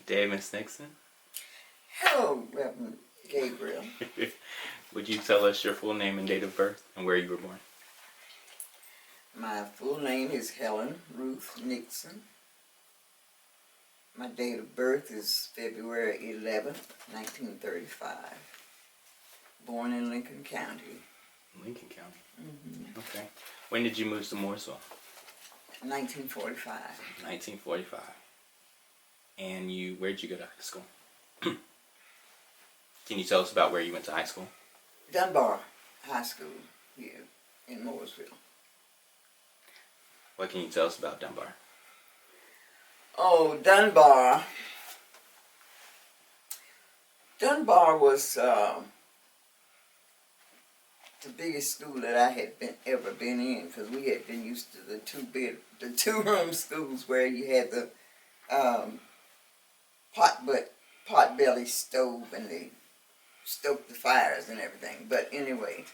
Good day, Miss Nixon. Hello, Reverend Gabriel. Would you tell us your full name and date of birth and where you were born? My full name is Helen Ruth Nixon. My date of birth is February 11th, 1935. Born in Lincoln County. Lincoln County. Mm-hmm. Okay. When did you move to Mooresville? 1945. 1945. And where'd you go to high school? Can you tell us about where you went to high school? Dunbar High School here in Mooresville. What can you tell us about Dunbar? Oh, Dunbar. Dunbar was the biggest school that I had ever been in, because we had been used to the two-room schools where you had the pot-belly stove and they stoked the fires and everything. But anyway,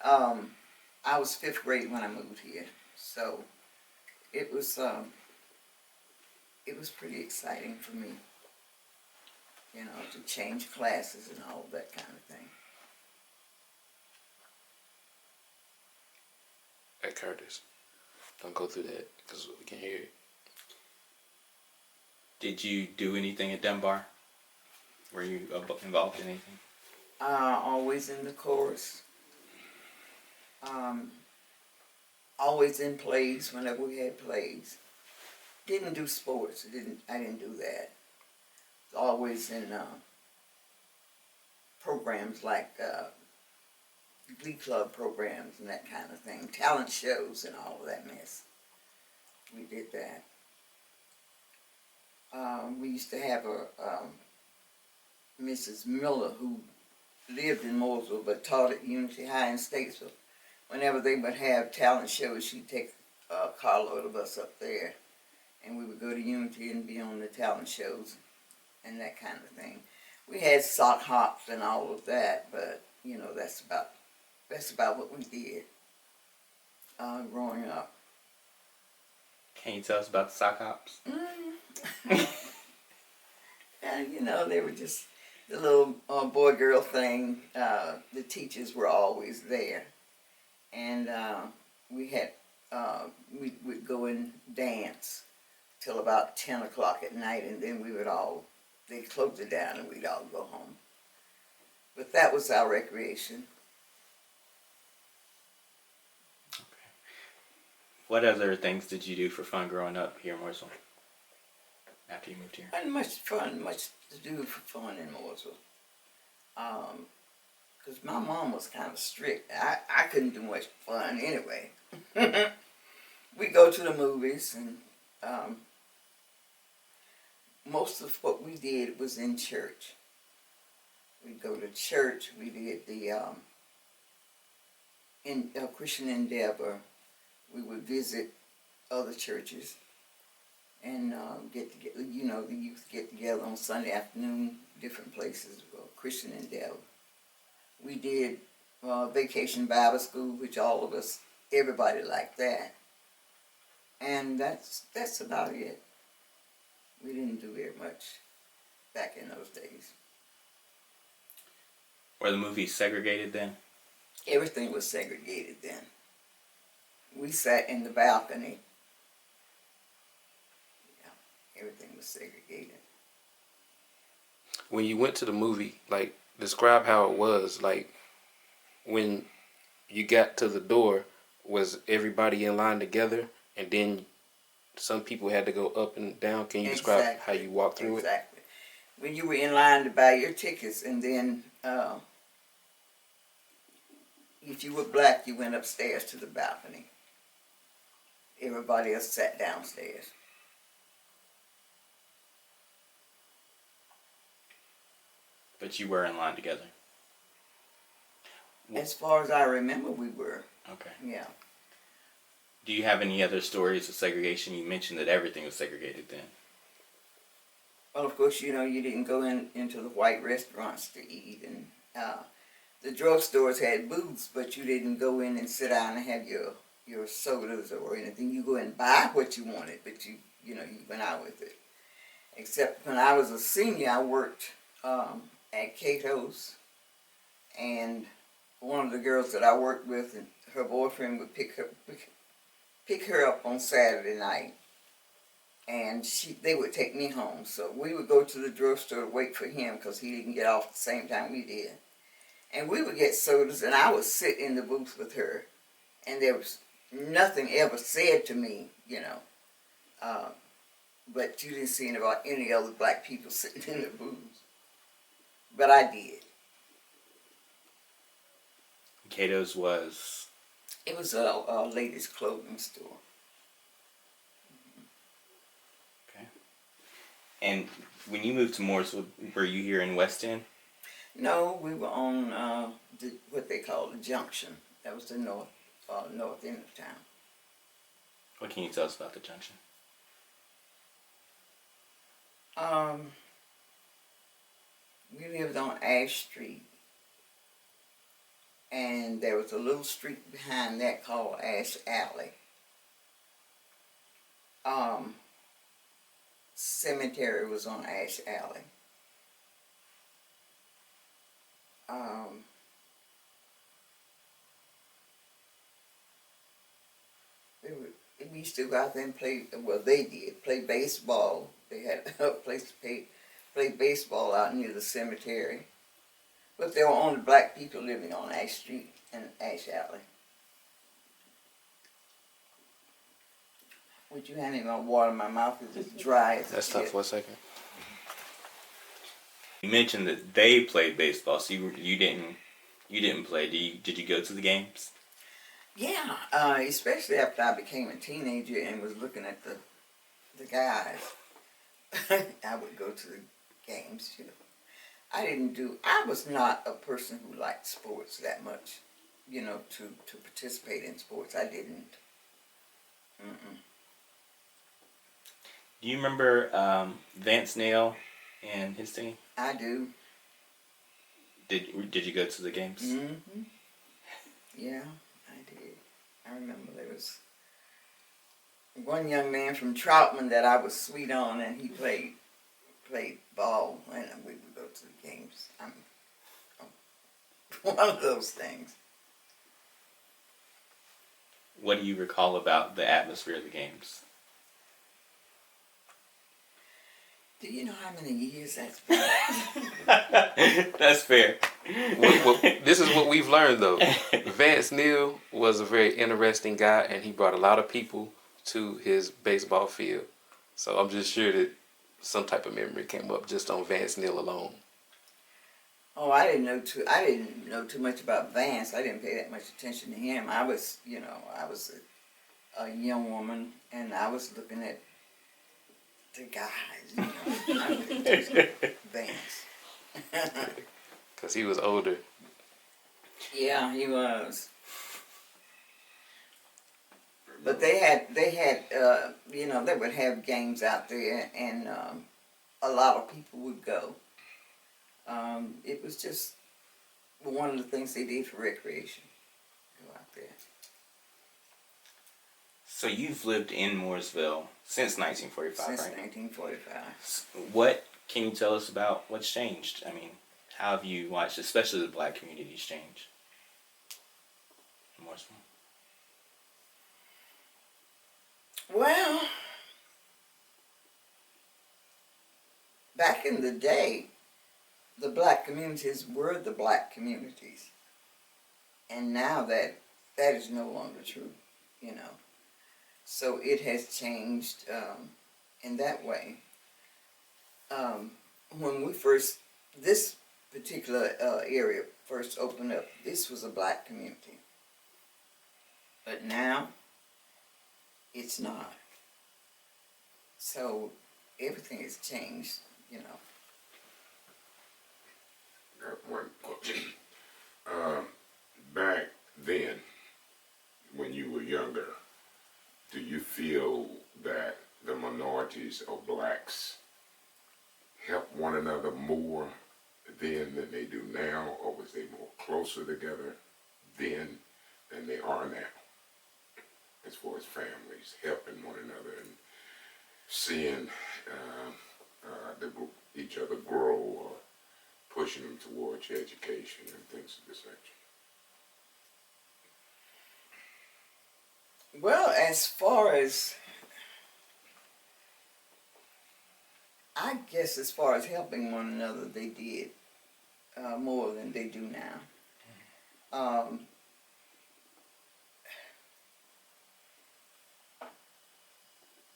I was 5th grade when I moved here, so it was pretty exciting for me, you know, to change classes and all that kind of thing. Hey, Curtis, don't go through that because we can hear it. Did you do anything at Dunbar? Were you involved in anything? Always in the chorus. Always in plays whenever we had plays. Didn't do sports. I didn't do that. Always in programs like Glee Club programs and that kind of thing. Talent shows and all of that mess. We did that. We used to have a Mrs. Miller who lived in Mooresville but taught at Unity High in Statesville. Whenever they would have talent shows, she'd take a carload of us up there, and we would go to Unity and be on the talent shows and that kind of thing. We had sock hops and all of that, but you know, that's about what we did growing up. Can you tell us about the sock hops? And you know, they were just the little boy-girl thing. The teachers were always there, and we would go and dance till about 10 o'clock at night, and then they'd close it down and we'd all go home. But that was our recreation. Okay. What other things did you do for fun growing up here in Mooresville after you moved here? And much to do for fun in Mooresville. Because my mom was kind of strict. I couldn't do much fun anyway. We go to the movies, and most of what we did was in church. We'd go to church. We did the Christian Endeavor. We would visit other churches and get together. You know, the youth get together on Sunday afternoon, different places. Christian Endeavor. We did Vacation Bible School, which all of us, everybody liked that. And that's about it. We didn't do very much back in those days. Were the movies segregated then? Everything was segregated then. We sat in the balcony. Yeah, everything was segregated. When you went to the movie, like, describe how it was. Like, when you got to the door, was everybody in line together, and then some people had to go up and down? Can you describe how you walked through it? Exactly. When you were in line to buy your tickets, and then if you were black, you went upstairs to the balcony. Everybody else sat downstairs. But you were in line together? As far as I remember, we were. Okay. Yeah. Do you have any other stories of segregation? You mentioned that everything was segregated then. Well, of course, you know, you didn't go into the white restaurants to eat, and the drugstores had booths, but you didn't go in and sit down and have your sodas or anything. You go and buy what you wanted, but you went out with it. Except when I was a senior, I worked at Cato's, and one of the girls that I worked with, and her boyfriend would pick her up on Saturday night, and they would take me home. So we would go to the drugstore to wait for him because he didn't get off the same time we did. And we would get sodas, and I would sit in the booth with her, and there was nothing ever said to me, but you didn't see any other black people sitting in the booth. But I did. Cato's was? It was a ladies' clothing store. Okay. And when you moved to Mooresville, were you here in West End? No, we were on what they call the Junction. That was the north end of town. What can you tell us about the Junction? We lived on Ash Street, and there was a little street behind that called Ash Alley. Cemetery was on Ash Alley. We used to go out there and play, well, they did, play baseball. They had a place to play baseball out near the cemetery. But there were only black people living on Ash Street and Ash Alley. Would you hand me my water? My mouth is as dry as That's tough for a second. You mentioned that they played baseball, so you didn't play. Did you go to the games? Yeah, especially after I became a teenager and was looking at the guys. I would go to the games, I was not a person who liked sports that much, to participate in sports. I didn't. Do you remember Vance Nail and his team? I do. Did you go to the games? Mm-hmm. Yeah, I did. I remember there was one young man from Troutman that I was sweet on, and he played ball, and we would go to the games. One of those things. What do you recall about the atmosphere of the games? Do you know how many years that's been? That's fair. Well, this is what we've learned, though. Vance Neal was a very interesting guy, and he brought a lot of people to his baseball field. So I'm just sure that some type of memory came up just on Vance Neal alone. Oh, I didn't know too much about Vance. I didn't pay that much attention to him. I was a young woman, and I was looking at the guys, Vance. Because he was older. Yeah, he was. But they had, they would have games out there, and a lot of people would go. It was just one of the things they did for recreation. Go out there. So you've lived in Mooresville since 1945, Since right? 1945. What can you tell us about what's changed? I mean, how have you watched, especially the black communities, change in Mooresville? Well, back in the day, the black communities were the black communities. And now that is no longer true, So it has changed in that way. When this particular area first opened up, this was a black community. But now, it's not. So everything has changed, Got one question. Back then, when you were younger, do you feel that the minorities or blacks help one another more then than they do now, or was they more closer together then than they are now? As far as families helping one another and seeing each other grow or pushing them towards education and things of this nature? Well, as far as, I guess as far as helping one another, they did more than they do now.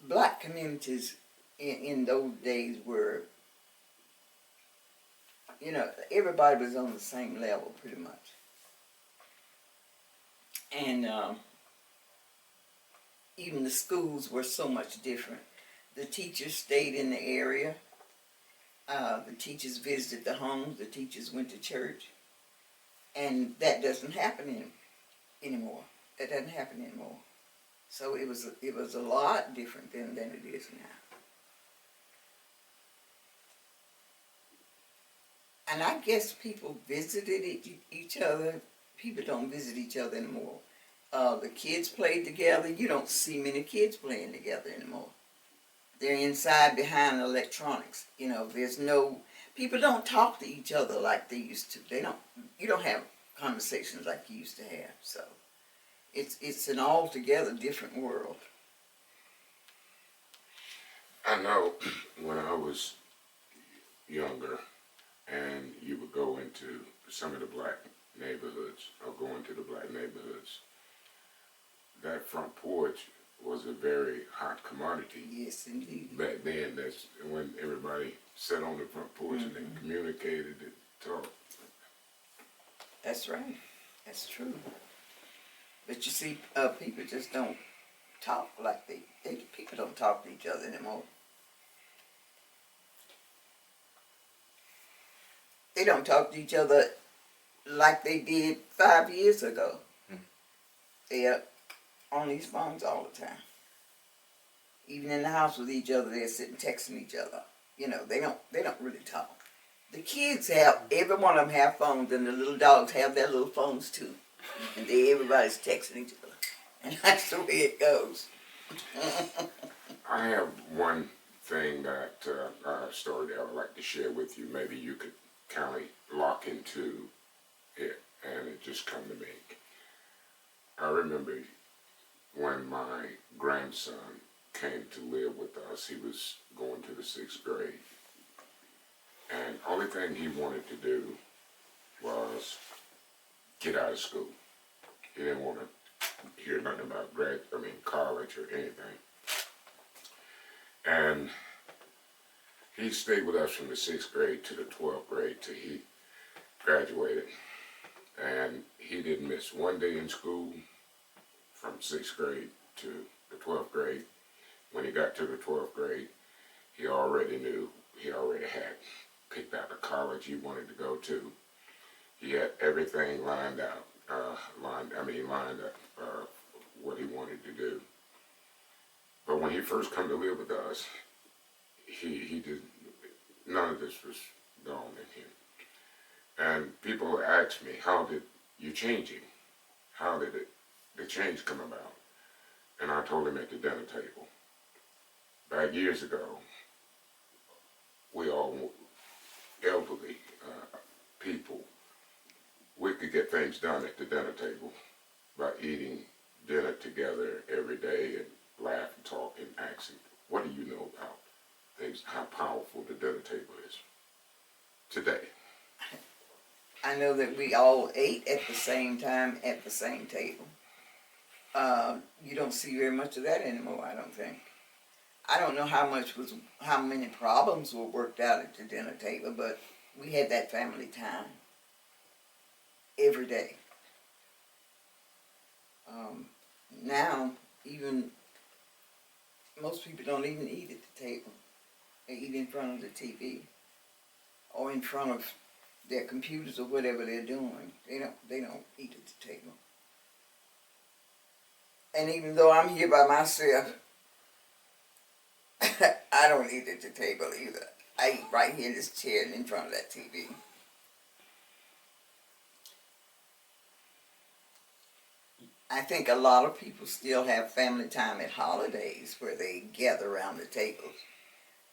Black communities in those days were, you know, everybody was on the same level pretty much. And even the schools were so much different. The teachers stayed in the area. The teachers visited the homes. The teachers went to church. And that doesn't happen anymore. That doesn't happen anymore. So it was a lot different than it is now. And I guess people visited each other. People don't visit each other anymore. The kids played together. You don't see many kids playing together anymore. They're inside behind electronics. You know, people don't talk to each other like they used to. You don't have conversations like you used to have. So it's an altogether different world. I know when I was younger and you would go into some of the black neighborhoods or go into the black neighborhoods, that front porch was a very hot commodity. Yes, indeed. Back then, that's when everybody sat on the front porch and they communicated and talked. That's right. That's true. But you see, people just don't talk like people don't talk to each other anymore. They don't talk to each other like they did 5 years ago. They are on these phones all the time. Even in the house with each other, they're sitting texting each other. You know, they don't really talk. The kids every one of them have phones, and the little dogs have their little phones too. And everybody's texting each other. And that's the way it goes. I have one thing that story that I would like to share with you. Maybe you could kind of lock into it, and it just come to me. I remember when my grandson came to live with us. He was going to the 6th grade, and only thing he wanted to do was get out of school. He didn't want to hear nothing about college or anything. And he stayed with us from the 6th grade to the 12th grade till he graduated. And he didn't miss one day in school from 6th grade to the 12th grade. When he got to the 12th grade, he already had picked out the college he wanted to go to. He had everything lined up, what he wanted to do. But when he first come to live with us, he did, none of this was gone in him. And people ask me, how did you change him? How did the change come about? And I told him at the dinner table. Back years ago, we all elderly people, we could get things done at the dinner table by eating dinner together every day and laugh and talk and asking, what do you know about things, how powerful the dinner table is today? I know that we all ate at the same time at the same table. You don't see very much of that anymore, I don't think. I don't know how many problems were worked out at the dinner table, but we had that family time every day. Now, even most people don't even eat at the table. They eat in front of the TV or in front of their computers or whatever they're doing. They don't eat at the table. And even though I'm here by myself, I don't eat at the table either. I eat right here in this chair and in front of that TV. I think a lot of people still have family time at holidays where they gather around the tables.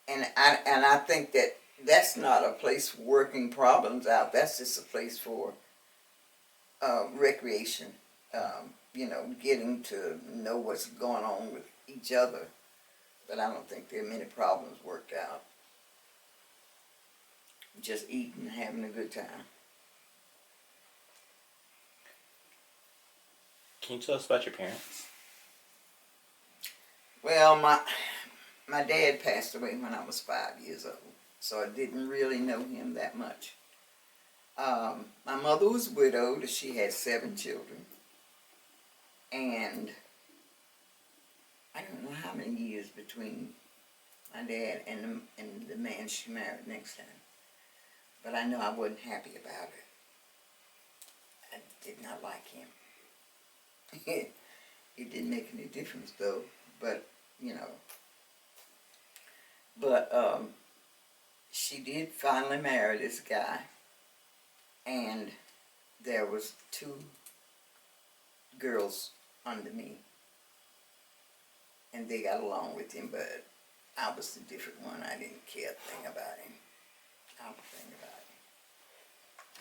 And I think that that's not a place for working problems out. That's just a place for recreation. Getting to know what's going on with each other. But I don't think there are many problems worked out. Just eating and having a good time. Can you tell us about your parents? Well, my dad passed away when I was 5 years old, so I didn't really know him that much. My mother was widowed. She had 7 children. And I don't know how many years between my dad and the man she married next time. But I know I wasn't happy about it. I did not like him. It didn't make any difference though, but she did finally marry this guy, and there was 2 girls under me, and they got along with him, but I was the different one. I didn't care a thing about him.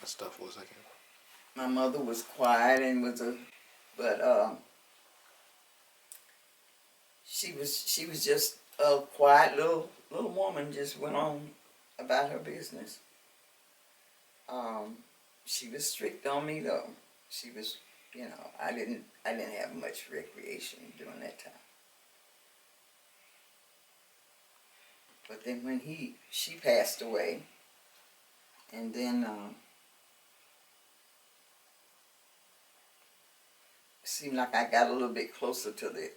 That stuff was like My mother was quiet and she was just a quiet little woman. Just went on about her business. She was strict on me though. She was, I didn't have much recreation during that time. But then when she passed away, and then it seemed like I got a little bit closer to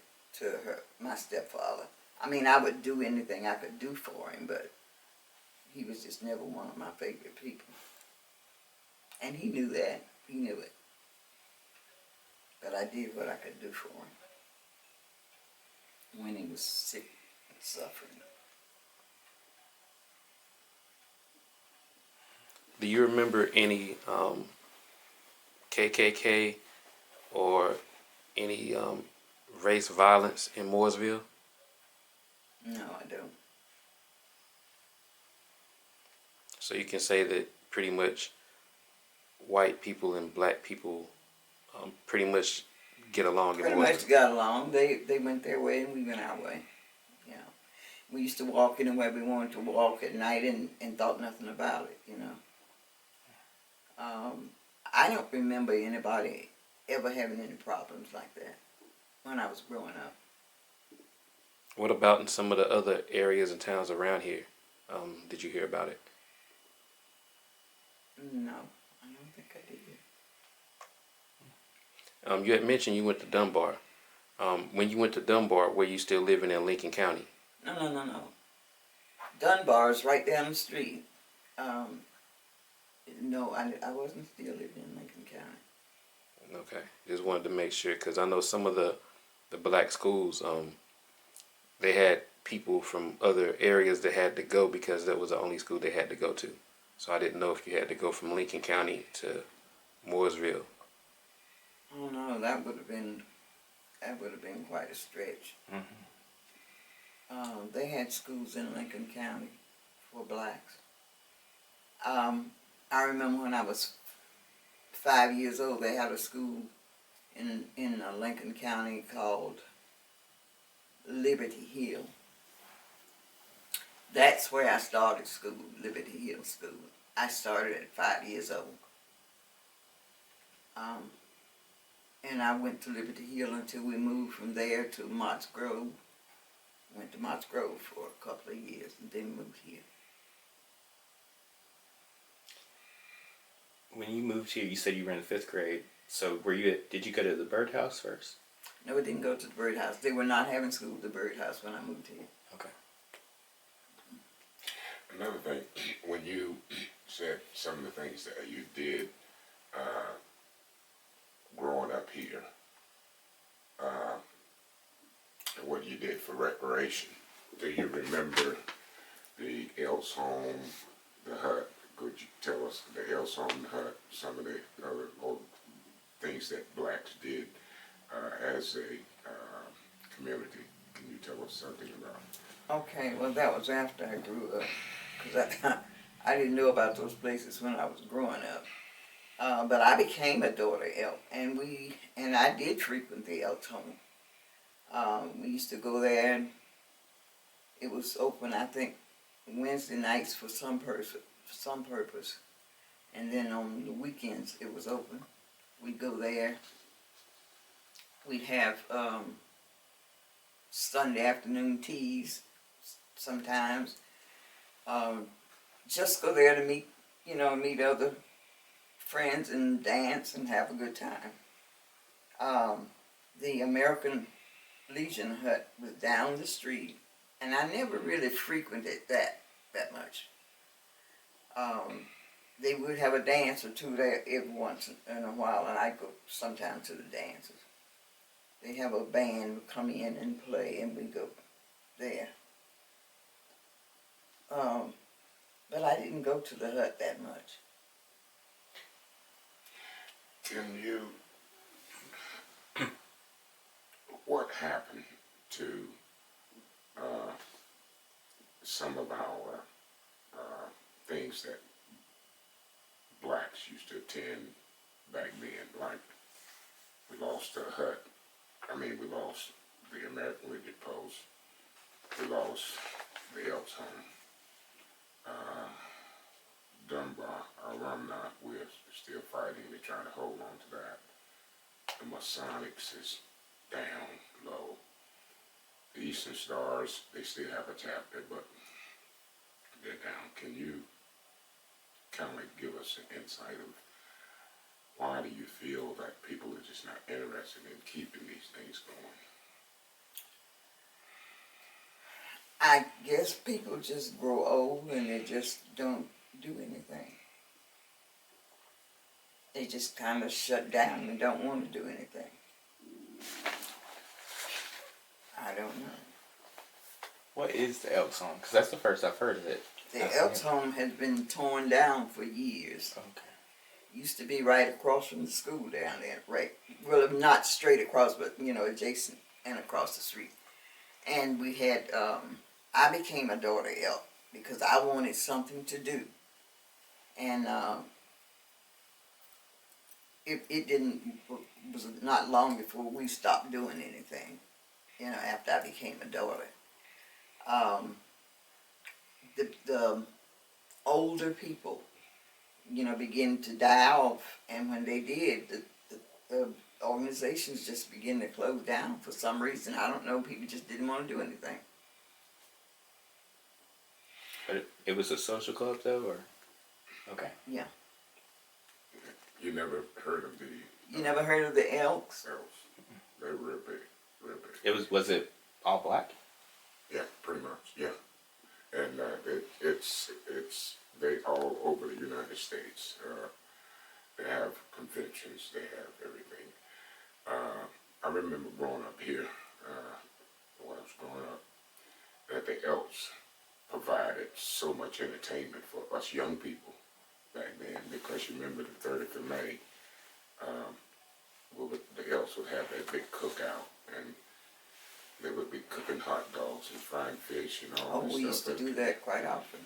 my stepfather. I mean, I would do anything I could do for him, but he was just never one of my favorite people. And he knew that. He knew it. But I did what I could do for him when he was sick and suffering. Do you remember any KKK or any race violence in Mooresville? No, I don't. So you can say that pretty much white people and black people pretty much get along in Pretty Mooresville. much got along. They went their way and we went our way. We used to walk anywhere we wanted to walk at night and thought nothing about it, I don't remember anybody ever having any problems like that when I was growing up. What about in some of the other areas and towns around here? Did you hear about it? No, I don't think I did. You had mentioned you went to Dunbar. When you went to Dunbar, were you still living in Lincoln County? No. Dunbar's right down the street. No, I wasn't still living in Lincoln County. Okay, just wanted to make sure because I know some of the black schools, they had people from other areas that had to go because that was the only school they had to go to. So I didn't know if you had to go from Lincoln County to Mooresville. Oh no, that would have been quite a stretch. Mm-hmm. They had schools in Lincoln County for blacks. I remember when I was 5 years old, they had a school in Lincoln County called Liberty Hill. That's where I started school, Liberty Hill School. I started at 5 years old. And I went to Liberty Hill until we moved from there to Mott's Grove. Went to Mott's Grove for a couple of years and then moved here. When you moved here, you said you were in the 5th grade. So did you go to the birdhouse first? No, we didn't go to the birdhouse. They were not having school at the birdhouse when I moved here. Okay. Another thing, when you said some of the things that you did growing up here, what you did for recreation, do you remember the Elks Home, the hut? Could you tell us the Elks Home, the hut, some of the other old things that blacks did as a community? Can you tell us something about Okay, well, that was after I grew up, because I didn't know about those places when I was growing up. But I became a daughter elk, and I did frequent the elk's home. We used to go there, and it was open, I think, Wednesday nights for some purpose, and then on the weekends it was open. We'd go there. We'd have Sunday afternoon teas sometimes. Just go there to meet other friends and dance and have a good time. The American Legion hut was down the street, and I never really frequented that much. They would have a dance or two there every once in a while, and I'd go sometimes to the dances. They have a band would come in and play, and we go there. But I didn't go to the hut that much. Can you, what happened to some of our things that blacks used to attend back then? Like, we lost the hut. We lost the American Legion Post. We lost the Elks Home. Dunbar alumni, we're still fighting. We're trying to hold on to that. The Masonics is down low. The Eastern Stars, they still have a chapter, but they're down. Can you kind of give us an insight of why do you feel that people are just not interested in keeping these things going? I guess people just grow old and they just don't do anything. They just kind of shut down and don't want to do anything. I don't know. What is the Elks Home? Because that's the first I've heard of it. The Elks Home has been torn down for years. Okay. Used to be right across from the school down there, right? Well, not straight across, but adjacent and across the street. And we had, I became a daughter elk because I wanted something to do. And it was not long before we stopped doing anything, after I became a daughter. The older people, begin to die off, and when they did, the organizations just began to close down for some reason. I don't know, people just didn't want to do anything. But it was a social club, though, or? Okay. Yeah. You never heard of the... You never heard of the Elks? Elks. They're real big, real big. Was it all black? Yeah, pretty much, yeah. And they all over the United States. They have conventions, they have everything. I remember growing up here, when I was growing up, that the Elks provided so much entertainment for us young people back then, because you remember the 30th of May, the Elks would have that big cookout, and they would be cooking hot dogs and frying fish and all that stuff. We used to do that quite often.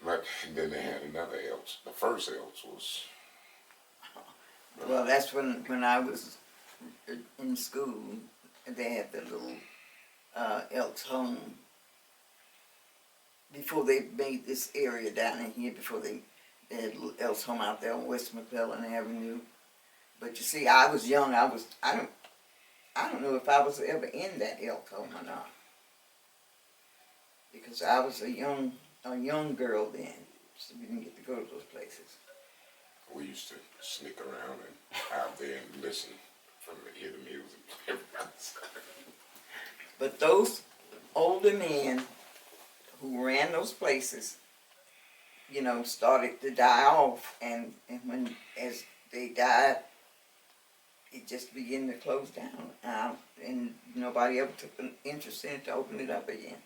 But then they had another Elks. The first Elks was... Well, that's when I was in school. They had the little Elks Home. Before they made this area down in here, before they had a little Elks Home out there on West McClellan Avenue. But you see, I was young. I don't know if I was ever in that Elk Home or not, because I was a young girl then, so we didn't get to go to those places. We used to sneak around and out there and listen hear the music. But those older men who ran those places, started to die off, and as they died, it just began to close down, and nobody ever took an interest in it to open it up again.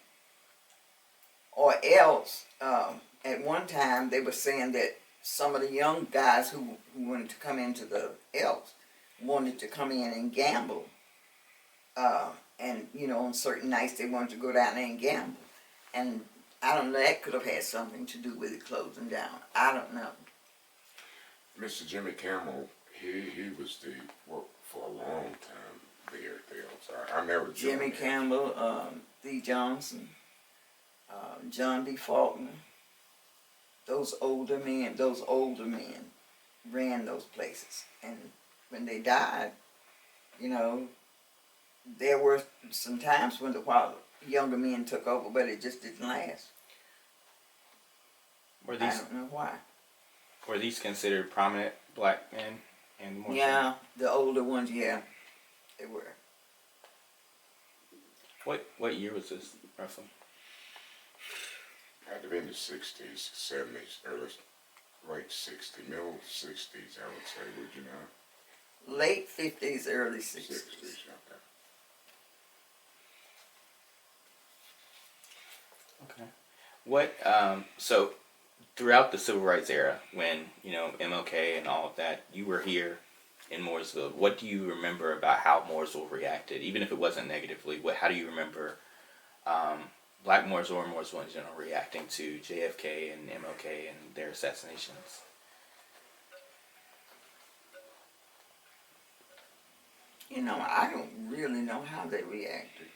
Or else, at one time, they were saying that some of the young guys who wanted to come into the Elks wanted to come in and gamble And, you know, on certain nights they wanted to go down there and gamble. And I don't know, that could have had something to do with it closing down. I don't know. Mr. Jimmy Campbell, he was the, well, for a long time there at the outside. I never joined Jimmy him. Campbell, D. Johnson, John B. Faulkner. Those older men ran those places. And when they died, you know, there were some times when while younger men took over, but it just didn't last. Were I these don't know why. were these considered prominent black men in Mooresville? Yeah, the older ones, yeah, they were. What year was this roughly? Had to be in the 60s, 70s, late 60s, middle 60s, I would say, would you know? Late 50s, early 60s. 60s, okay. Okay. What so throughout the civil rights era, when, you know, MLK and all of that, you were here in Mooresville. What do you remember about how Mooresville reacted, even if it wasn't negatively? How do you remember Black Mooresville or Mooresville in general reacting to JFK and MLK and their assassinations? You know, I don't really know how they reacted.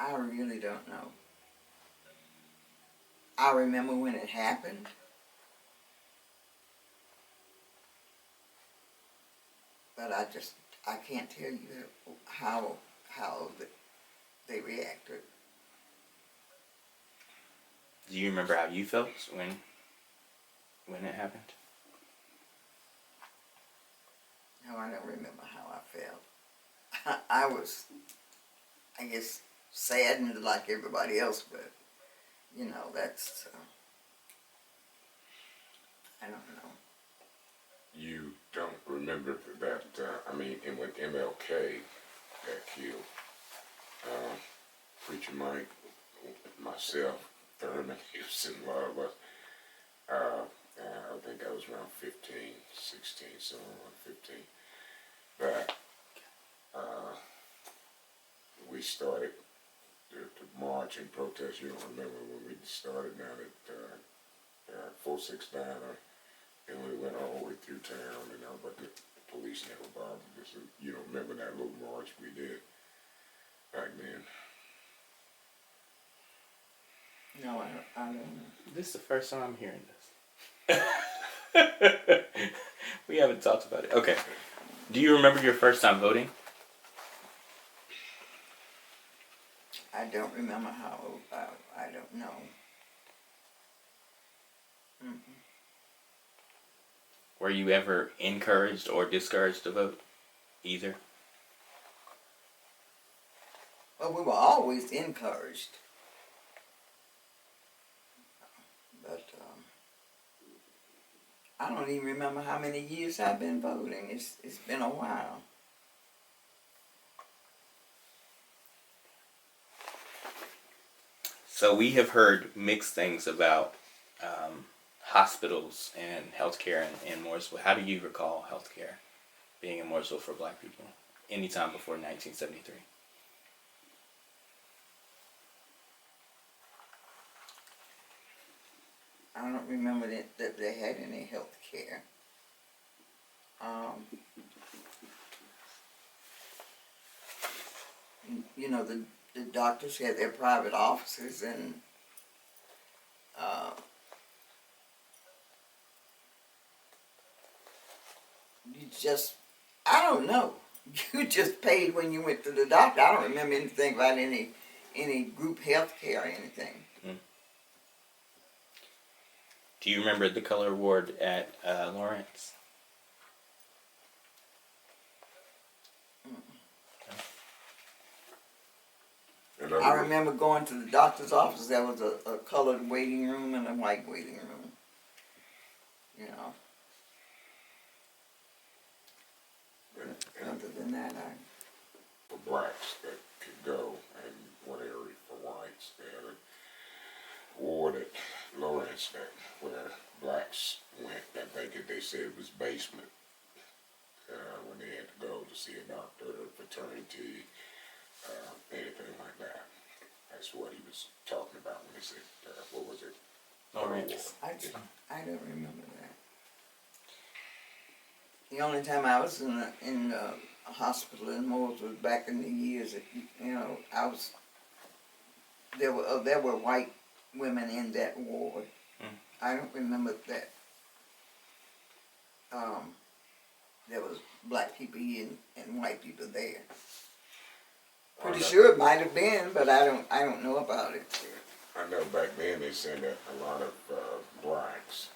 I really don't know. I remember when it happened. But I can't tell you how they reacted. Do you remember how you felt when it happened? No, I don't remember how I felt. I was, I guess, saddened like everybody else, but, you know, that's, I don't know. You don't remember that, I mean, and when MLK got killed, Preacher Mike, myself, Thurman, Houston, a lot of us, I think I was around 15, 16, somewhere around 15. But we started to march and protest. You don't remember when we started down at 469, and we went all the way through town, you know, but the police never bothered us. You don't remember that little march we did back then? No, I don't know. This is the first time I'm hearing this. We haven't talked about it. Okay. Do you remember your first time voting? I don't remember how old I don't know. Mm-mm. Were you ever encouraged or discouraged to vote? Either? Well, we were always encouraged. But I don't even remember how many years I've been voting. It's been a while. So we have heard mixed things about hospitals and healthcare in Mooresville. How do you recall healthcare being in Mooresville for black people anytime before 1973? I don't remember that they had any health care. You know, the doctors had their private offices, and you just, I don't know. You just paid when you went to the doctor. I don't remember anything about any group health care or anything. Do you remember the color ward at Lawrence? I remember going to the doctor's office. There was a colored waiting room and a white waiting room. You know. Other than that, For blacks that could go, and one area for whites. They had a ward at Lawrence that where blacks went. They said it was basement when they had to go to see a doctor, a fraternity, That's what he was talking about when he said, what was it? Lawrence. I don't remember that. The only time I was in a hospital in Mooresville was back in the years that, you know, there were white women in that ward. I don't remember that. There was black people here and white people there. Pretty sure it might have been, but I don't know about it. I know back then they said that a lot of blacks,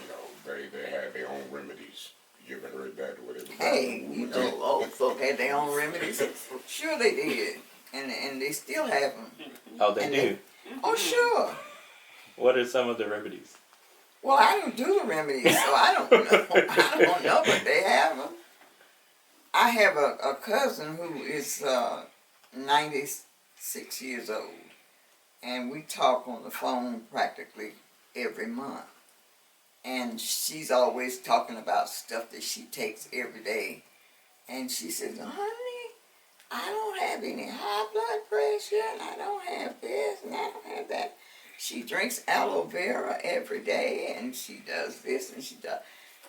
you know, they had their own remedies. You ever heard that? Whatever. Hey, you know, old folk had their own remedies. Sure they did, and they still have them. Oh, they do? Oh, sure. What are some of the remedies? Well, I don't do the remedies, so I don't know. I don't know, but they have them. I have a cousin who is 96 years old, and we talk on the phone practically every month. And she's always talking about stuff that she takes every day. And she says, honey, I don't have any high blood pressure, and I don't have this, and I don't have that. She drinks aloe vera every day, and she does this, and she does.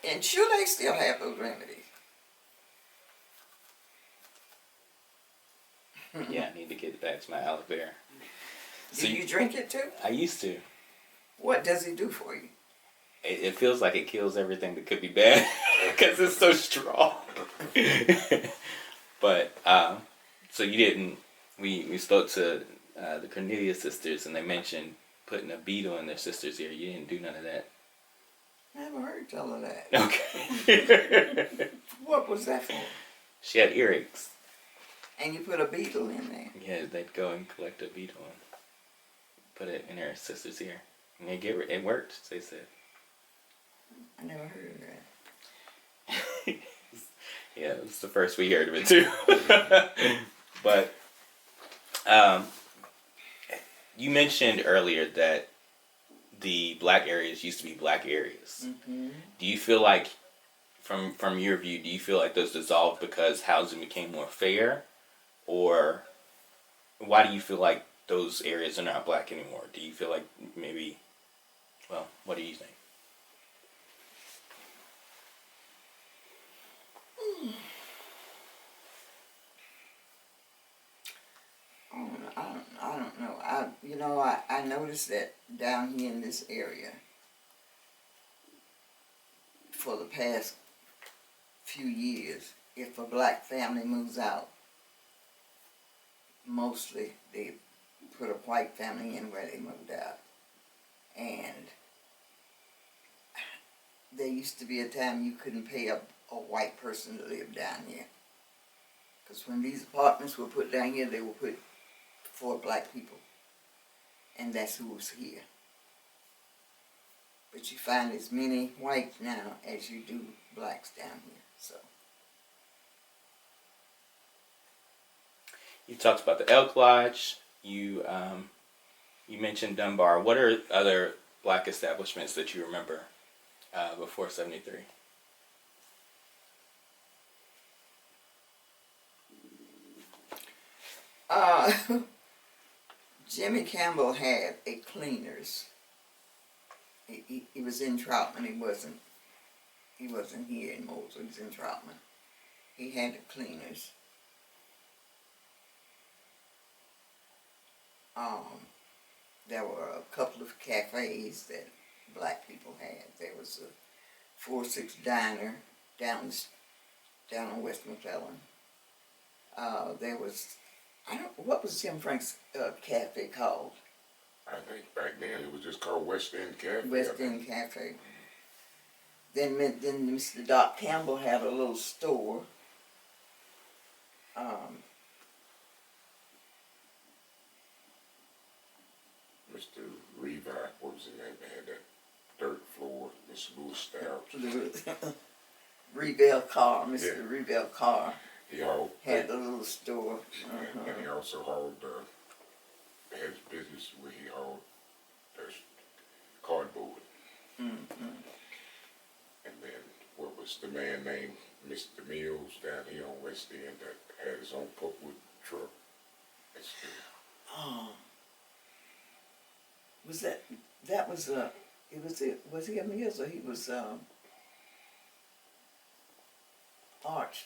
And sure, they still have those remedies. Yeah, I need to get back to my aloe vera. Do you drink it too? I used to. What does it do for you? It feels like it kills everything that could be bad because it's so strong. But so you didn't. We spoke to the Cornelia sisters, and they mentioned putting a beetle in their sister's ear. You didn't do none of that. I never heard tell of that. Okay. What was that for? She had earaches. And you put a beetle in there. Yeah, they'd go and collect a beetle and put it in her sister's ear, and it worked. They said. I never heard of that. Yeah, it was the first we heard of it too. But you mentioned earlier that the black areas used to be black areas. Mm-hmm. Do you feel like, from your view, do you feel like those dissolved because housing became more fair, or why do you feel like those areas are not black anymore? Do you feel like maybe, well, what do you think? I don't know. I noticed that down here in this area, for the past few years, if a black family moves out, mostly they put a white family in where they moved out. And there used to be a time you couldn't pay a white person to live down here. Because when these apartments were put down here, they were put for black people. And that's who was here. But you find as many whites now as you do blacks down here. So You talked about the Elk Lodge. You mentioned Dunbar. What are other black establishments that you remember before '73? Jimmy Campbell had a cleaners. He was in Troutman. He wasn't here in Mosul. He was in Troutman. He had the cleaners. There were a couple of cafes that black people had. There was a 4-6 diner down on West McClellan. There was, what was Jim Frank's cafe called? I think back then it was just called West End Cafe. West End Cafe. Then Mr. Doc Campbell had a little store. Mr. Revive, what was his name? They had that dirt floor, Mr. Louis Stout. Rebel Car, Mr. Yeah. Rebel Car He hauled, had the little store. and he also hauled, had his business where he hauled cardboard. Mm-hmm. And then, what was the man named Mr. Mills down here on West End that had his own pulpwood truck? That's Oh, Was that was was he a Mills or he was Arch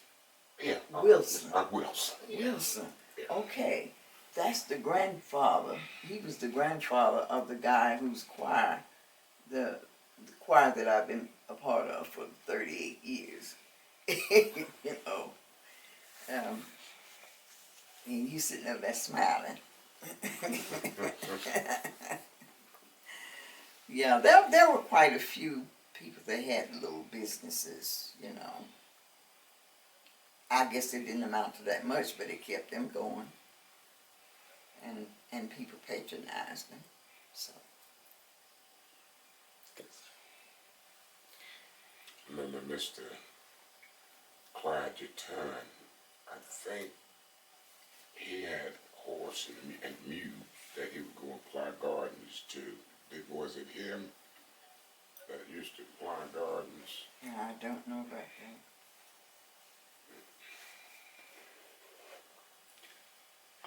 Yeah. Wilson. Wilson. Wilson. Yeah. Okay. That's the grandfather. He was the grandfather of the guy whose choir, the choir that I've been a part of for 38 years. You know. And you sitting up there smiling. Yeah, there were quite a few people that had little businesses, you know. I guess it didn't amount to that much, but it kept them going. And people patronized them. So. Remember Mr. Clyde Turn, I think he had horse and mule that he would go and ply gardens to. Was it him that used to ply gardens? Yeah, I don't know about that.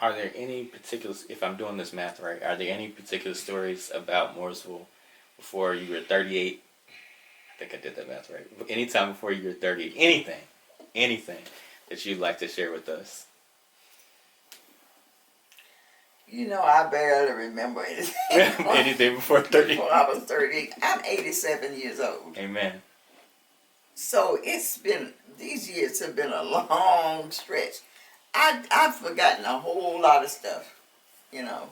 Are there any particular, if I'm doing this math right, are there any particular stories about Mooresville before you were 38? I think I did that math right. Anytime before you were 30, anything that you'd like to share with us? You know, I barely remember anything. Anything before 30? Before I was 30. I'm 87 years old. Amen. So these years have been a long stretch. I've forgotten a whole lot of stuff, you know.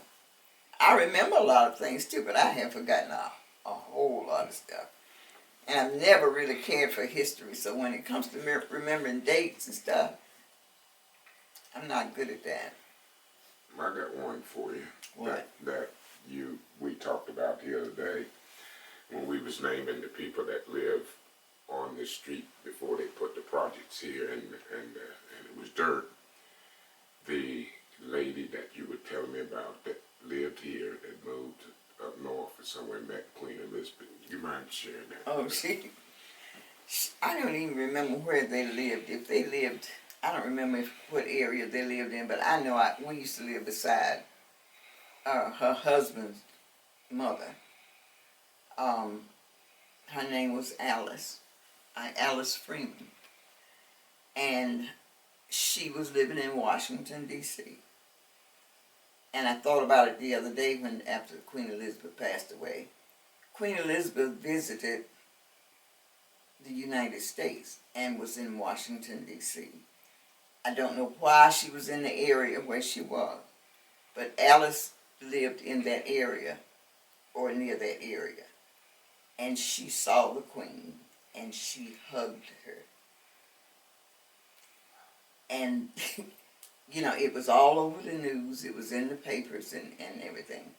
I remember a lot of things too, but I have forgotten a whole lot of stuff. And I've never really cared for history, so when it comes to remembering dates and stuff, I'm not good at that. I got one for you. What? That we talked about the other day when we was naming the people that live on the street before they put the projects here and it was dirt. The lady that you were telling me about that lived here, that moved up north or somewhere, met Queen Elizabeth. You mind sharing that? Oh, I don't even remember where they lived. If they lived, I don't remember what area they lived in, but I know we used to live beside her husband's mother. Her name was Alice Freeman. And she was living in Washington, D.C. And I thought about it the other day after Queen Elizabeth passed away. Queen Elizabeth visited the United States and was in Washington, D.C. I don't know why she was in the area where she was, but Alice lived in that area or near that area. And she saw the Queen and she hugged her. And, you know, it was all over the news. It was in the papers and everything.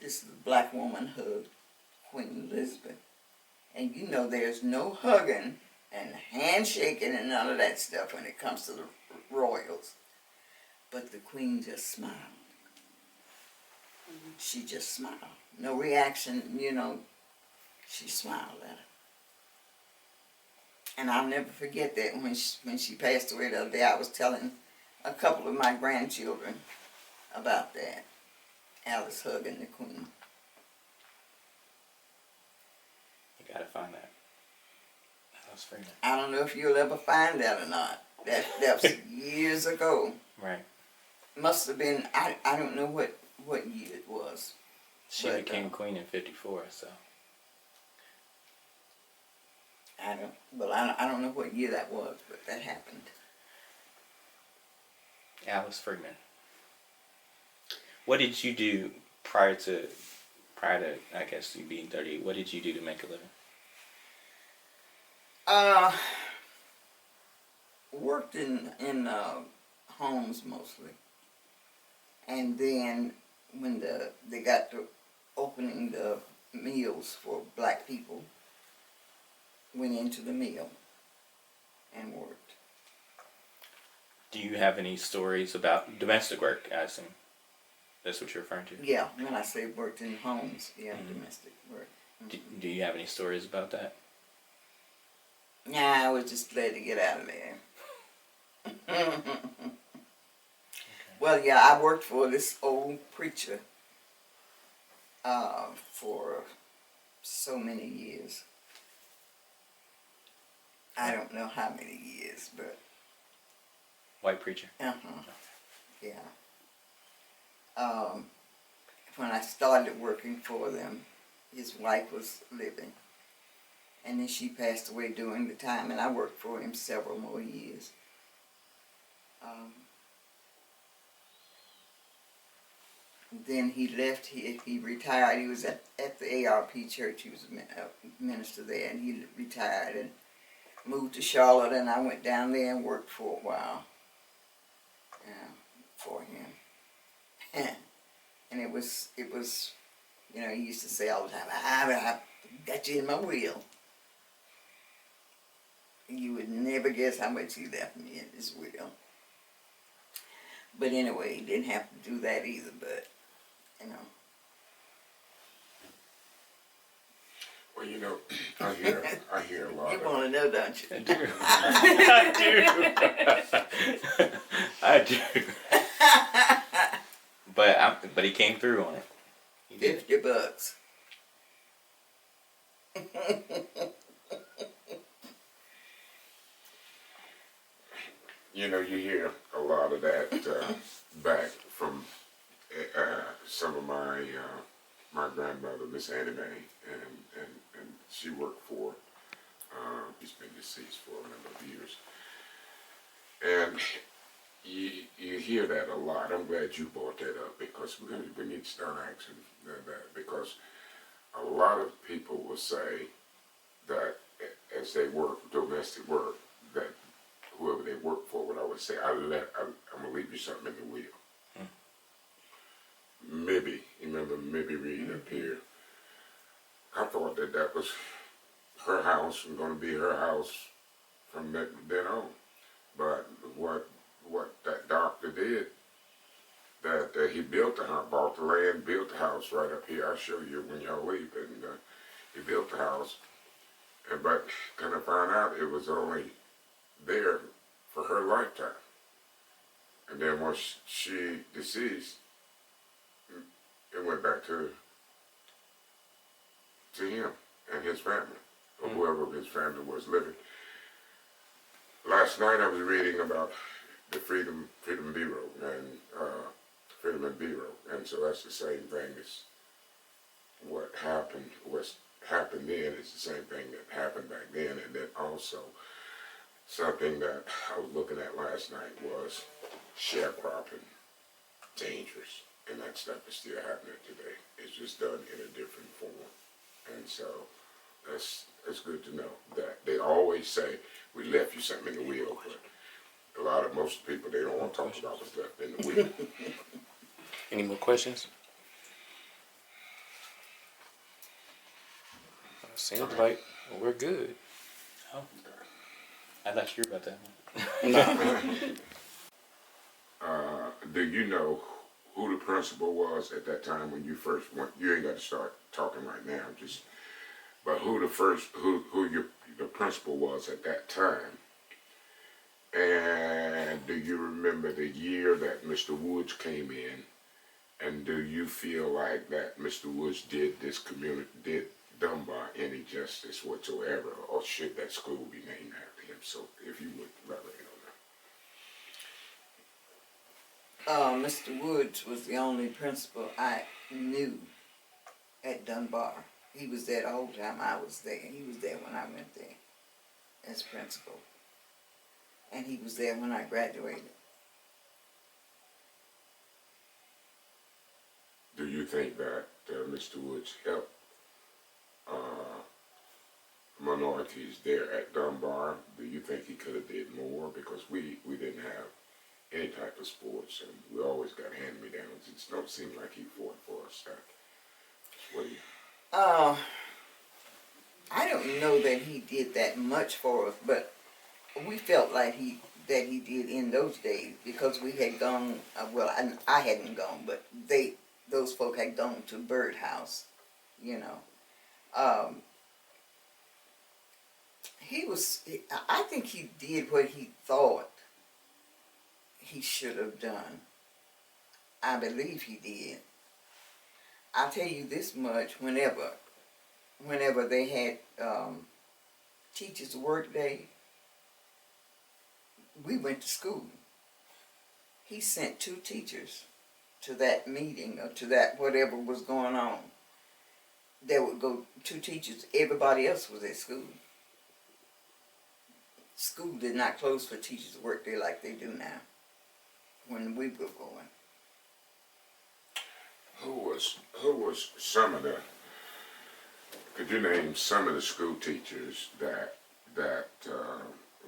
This black woman hugged Queen Elizabeth. And you know there's no hugging and handshaking and none of that stuff when it comes to the royals. But the Queen just smiled. She just smiled. No reaction, you know. She smiled at her. And I'll never forget that when she passed away the other day, I was telling a couple of my grandchildren about that. Alice hugging the Queen. You gotta find that. Alice Freeman. I don't know if you'll ever find that or not. That was years ago. Right. Must have been, I don't know what year it was. She became queen in 54, so. I don't know what year that was, but that happened. Alice Freeman. What did you do prior to I guess you being 30? What did you do to make a living? Worked in homes mostly, and then when they got to opening the meals for black people, went into the mill and worked. Do you have any stories about domestic work, I assume? That's what you're referring to? Yeah, when I say worked in homes, yeah, domestic work. Do you have any stories about that? Nah, I was just glad to get out of there. Well, yeah, I worked for this old preacher for so many years. I don't know how many years, but White preacher. yeah. When I started working for them, his wife was living, and then she passed away during the time, and I worked for him several more years. Then he left. He retired. He was at the ARP church. He was a minister there, and he retired and moved to Charlotte. And I went down there and worked for a while. For him, and it was, you know, he used to say all the time, I got you in my will. You would never guess how much he left me in his will. But anyway, he didn't have to do that either, but, you know. Well, you know, I hear a lot You of... want to know, don't you? I do. I do. But he came through on it. He did. $50. You know, you hear a lot of that back from some of my grandmother, Miss Annie Mae, and she worked for, she's been deceased for a number of years. And you hear that a lot. I'm glad you brought that up, because we need to start asking that, because a lot of people will say that as they work, domestic work, that whoever they work for would always say, I'm going to leave you something in the will. Maybe, you remember Mibby Reed up here? I thought that was her house and going to be her house from then on. But what that doctor did, that he built the house, bought the land, built the house right up here. I'll show you when y'all leave. And he built the house, but kind of found out it was only there for her lifetime. And then once she deceased, it went back to him and his family, or whoever his family was living. Last night I was reading about the Freedom Bureau and Freedom and Bureau, and so that's the same thing as what happened. What's happened then is the same thing that happened back then, and then also something that I was looking at last night was sharecropping, dangerous, and that stuff is still happening today. It's just done in a different form, and so that's good to know that they always say we left you something in the will, but most people, they don't want to talk about what's left in the will. Any more questions? Seems like we're good. Oh, I thought you were about that one. Do you know who the principal was at that time when you first went? You ain't got to start talking right now, but who the principal was at that time? And do you remember the year that Mr. Woods came in? And do you feel like that Mr. Woods did Dunbar any justice whatsoever, or should that school be named after him? So if you would elaborate on that. Mr. Woods was the only principal I knew at Dunbar. He was there the whole time I was there. He was there when I went there as principal. And he was there when I graduated. Do you think that Mr. Woods helped minorities there at Dunbar? Do you think he could have did more? Because we didn't have any type of sports, and we always got hand-me-downs. It don't seem like he fought for us. What do you? I don't know that he did that much for us, but we felt like he did in those days, because we had gone. I hadn't gone, but those folk had gone to Birdhouse, you know. I think he did what he thought he should have done. I believe he did. I'll tell you this much, whenever they had teachers' work day, we went to school. He sent 2 teachers to that meeting or to that whatever was going on. There would go 2 teachers. Everybody else was at school. School did not close for teachers' work day like they do now. When we were going. Who was some of the? Could you name some of the school teachers that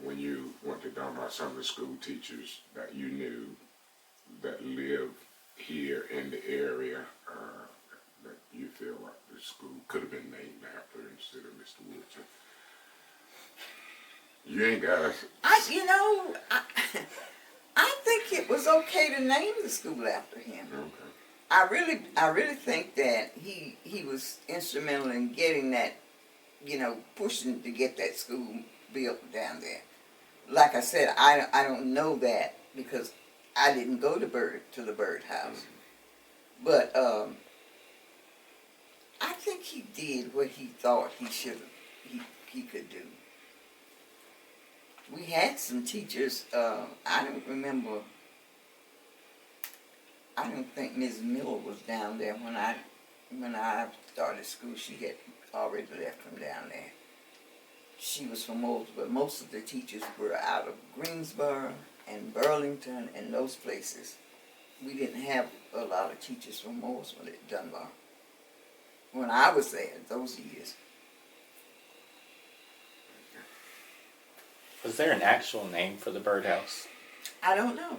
when you went to Dunbar, some of the school teachers that you knew that live here in the area that you feel like the school could have been named after instead of Mr. Woodson? You ain't got to. I think it was okay to name the school after him. Okay. I really think that he was instrumental in getting that, pushing to get that school built down there. Like I said, I don't know that because I didn't go to the birdhouse. But I think he did what he thought he could do. We had some teachers, I don't remember, I don't think Ms. Miller was down there when I started school. She had already left from down there. She was from Mooresville, but most of the teachers were out of Greensboro and Burlington and those places. We didn't have a lot of teachers from Mooresville at Dunbar. When I was there, those years. Was there an actual name for the birdhouse? I don't know.